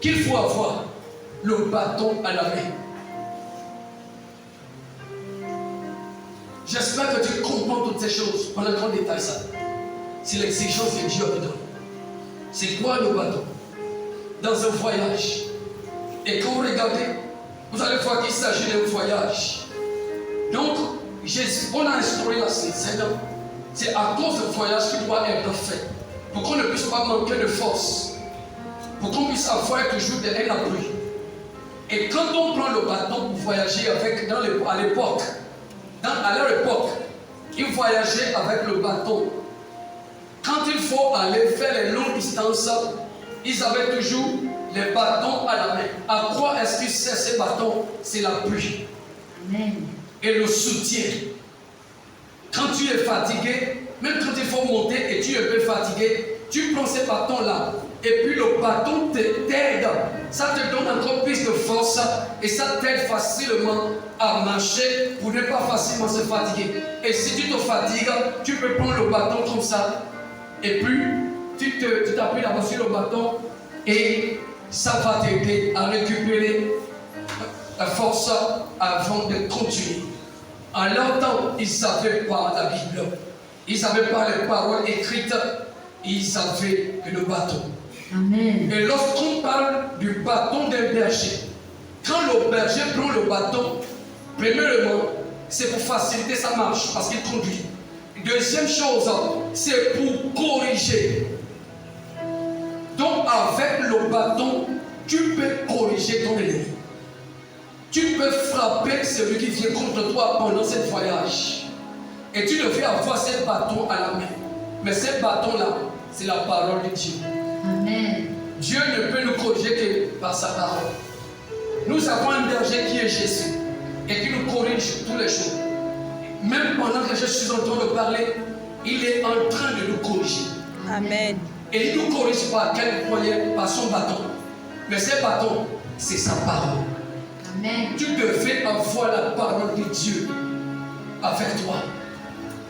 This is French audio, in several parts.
qu'il faut avoir le bâton à la main. J'espère que tu comprends toutes ces choses pendant qu'on détaille ça. C'est l'exigence que Dieu a donné. C'est quoi le bâton? Dans un voyage. Et quand vous regardez, vous allez voir qu'il s'agit d'un voyage. Donc, on a instauré la scène. C'est à cause du voyage qu'il doit être fait. Pour qu'on ne puisse pas manquer de force. Pour qu'on puisse avoir toujours un appui. Et quand on prend le bâton pour voyager avec, à l'époque, à leur époque, ils voyageaient avec le bâton. Quand il faut aller faire les longues distances, ils avaient toujours les bâtons à la main. À quoi est-ce qu'ils servent ces bâtons? C'est l'appui. Et le soutien. Quand tu es fatigué, même quand il faut monter et tu es un peu fatigué, tu prends ces bâtons-là. Et puis le bâton t'aide. Ça te donne encore plus de force et ça t'aide facilement à marcher pour ne pas facilement se fatiguer. Et si tu te fatigues, tu peux prendre le bâton comme ça. Et puis, tu t'appuies d'abord sur le bâton et ça va t'aider à récupérer la force avant de continuer. En leur temps, ils savaient pas la Bible. Ils savaient pas les paroles écrites. Ils avaient le bâton. Amen. Et lorsqu'on parle du bâton d'un berger, quand le berger prend le bâton, premièrement, c'est pour faciliter sa marche parce qu'il conduit. Deuxième chose, c'est pour corriger. Donc avec le bâton, tu peux corriger ton ennemi. Tu peux frapper celui qui vient contre toi pendant ce voyage. Et tu devais avoir ce bâton à la main. Mais ce bâton-là, c'est la parole de Dieu. Amen. Dieu ne peut nous corriger que par sa parole. Nous avons un berger qui est Jésus et qui nous corrige tous les jours. Même pendant que je suis en train de parler, il est en train de nous corriger. Amen. Et il ne nous corrige pas quel moyen? Par son bâton. Mais ce bâton, c'est sa parole. Amen. Tu devais avoir la parole de Dieu avec toi.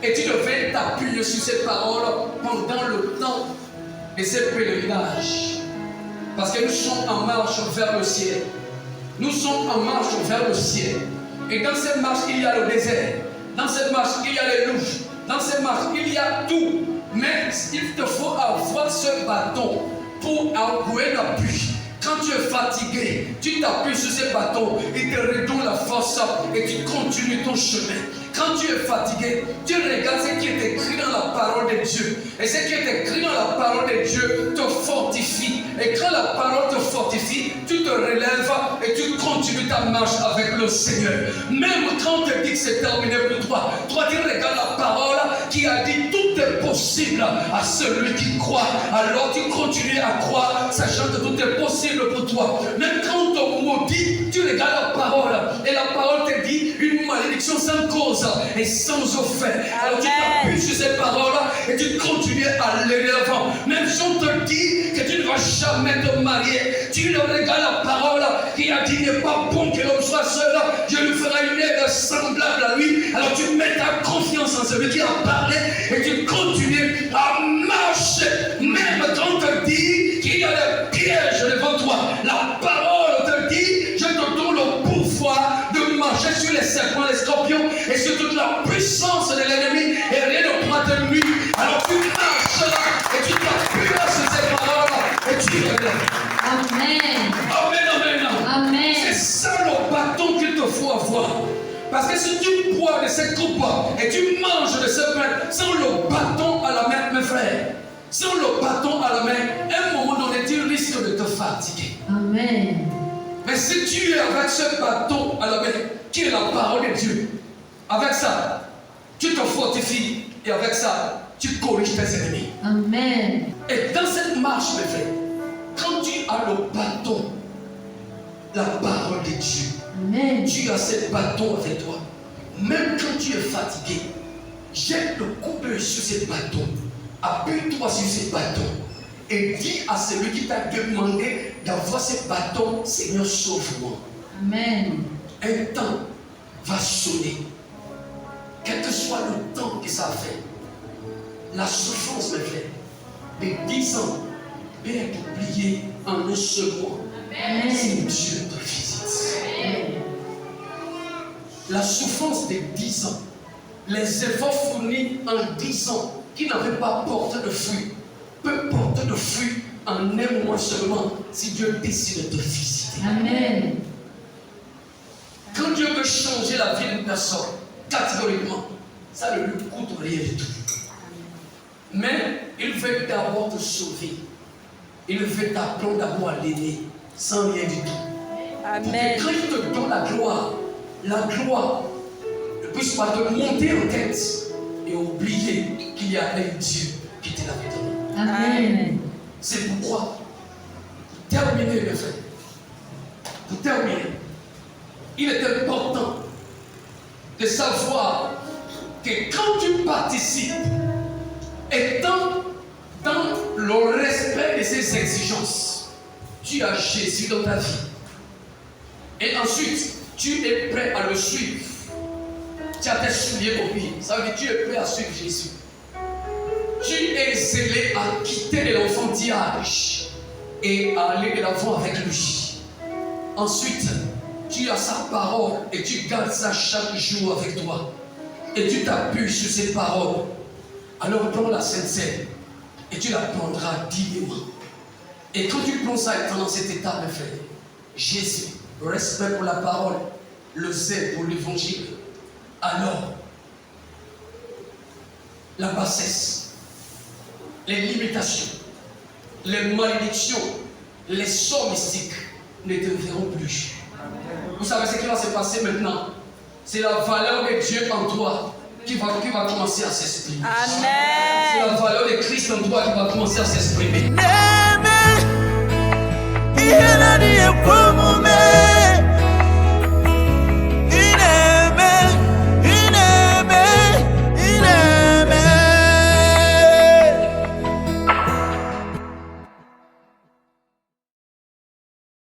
Et tu devais t'appuyer sur ces paroles pendant le temps de ce pèlerinage. Parce que nous sommes en marche vers le ciel. Nous sommes en marche vers le ciel. Et dans cette marche, il y a le désert. Dans cette marche, il y a les louches. Dans cette marche, il y a tout. Mais il te faut avoir ce bâton pour avoir l'appui. Quand tu es fatigué, tu t'appuies sur ces bâtons, il te redonne la force et tu continues ton chemin. Quand tu es fatigué, tu regardes ce qui est écrit dans la parole de Dieu. Et ce qui est écrit dans la parole de Dieu te fortifie. Et quand la parole te fortifie, tu te relèves et tu continues ta marche avec le Seigneur. Même quand on te dit que c'est terminé pour toi, toi tu regardes la parole qui a dit tout est possible à celui qui croit. Alors tu continues à croire, sachant que tout est possible pour toi. Même quand on te maudit, tu regardes la parole et la parole te dit une malédiction sans cause et sans offert. Alors tu t'appuies sur ces paroles et tu continues à aller de l'avant. Même si on te dit que tu ne vas jamais te marier, tu regardes la parole qui a dit il n'est pas bon que l'homme soit seul, je lui ferai une aide semblable à lui. Alors tu mets ta confiance en celui qui a parlé et tu continues à marcher. Même quand on te dit qu'il y a des pièges devant toi, la parole te dit je te donne le pouvoir de marcher sur les serpents, les scorpions et sur toute la puissance de l'ennemi et rien ne pourra te nuire. Alors tu marches là et tu t'appuies sur ces paroles et tu relèves. Amen. Amen, amen. Amen. C'est ça le bâton qu'il te faut avoir. Parce que si tu bois de cette coupe et tu manges de ce pain sans le bâton à la main, mes frères, sans le bâton à la main, à un moment donné, tu risques de te fatiguer. Amen. Mais si tu es avec ce bâton à la main, qui est la parole de Dieu, avec ça, tu te fortifies et avec ça, tu corriges tes ennemis. Amen. Et dans cette marche, mes frères, quand tu as le bâton, la parole de Dieu, Amen. tu as ce bâton avec toi. Même quand tu es fatigué, jette le coup d'œil sur ce bâton. Appuie-toi sur ce bâton. Et dis à celui qui t'a demandé d'avoir ce bâton, Seigneur, sauve-moi. Amen. Un temps va sonner. Quel que soit le temps que ça fait, la souffrance, mes frères, de 10 ans peut être oubliée en un seul mois. si Dieu te visite. La souffrance des 10 ans, les efforts fournis en 10 ans qui n'avaient pas porté de fruits, peut porter de fruits en un mois seulement si Dieu décide de te visiter. Amen. Quand Dieu veut changer la vie d'une personne, catégoriquement, ça ne lui coûte rien du tout. Mais il veut d'abord te sauver. Il veut t'apprendre d'abord à l'aimer sans rien du tout. Amen. Pour que quand il te donne la gloire ne puisse pas te monter en tête et oublier qu'il y a un Dieu qui te l'a donné. Amen. C'est pourquoi, pour terminer, mes frères, il est important de savoir que quand tu participes, étant dans le respect de ses exigences, tu as Jésus dans ta vie. Et ensuite, tu es prêt à le suivre. Tu as tes souliers au pied. Ça veut dire que tu es prêt à suivre Jésus. Tu es zélé à quitter de l'enfantillage et à aller de l'avant avec lui. Ensuite, tu as sa parole et tu gardes ça chaque jour avec toi. Et tu t'appuies sur ses paroles. Alors prends la Sainte Seine et tu la prendras dignement. Et quand tu prends ça étant dans cet état, mes frères, Jésus, le respect pour la parole, le zèle pour l'évangile, alors la bassesse, les limitations, les malédictions, les sorts mystiques ne te verront plus. Vous savez ce qui va se passer maintenant? C'est la valeur de Dieu en toi qui va commencer à s'exprimer. Amen. C'est la valeur de Christ en toi qui va commencer à s'exprimer.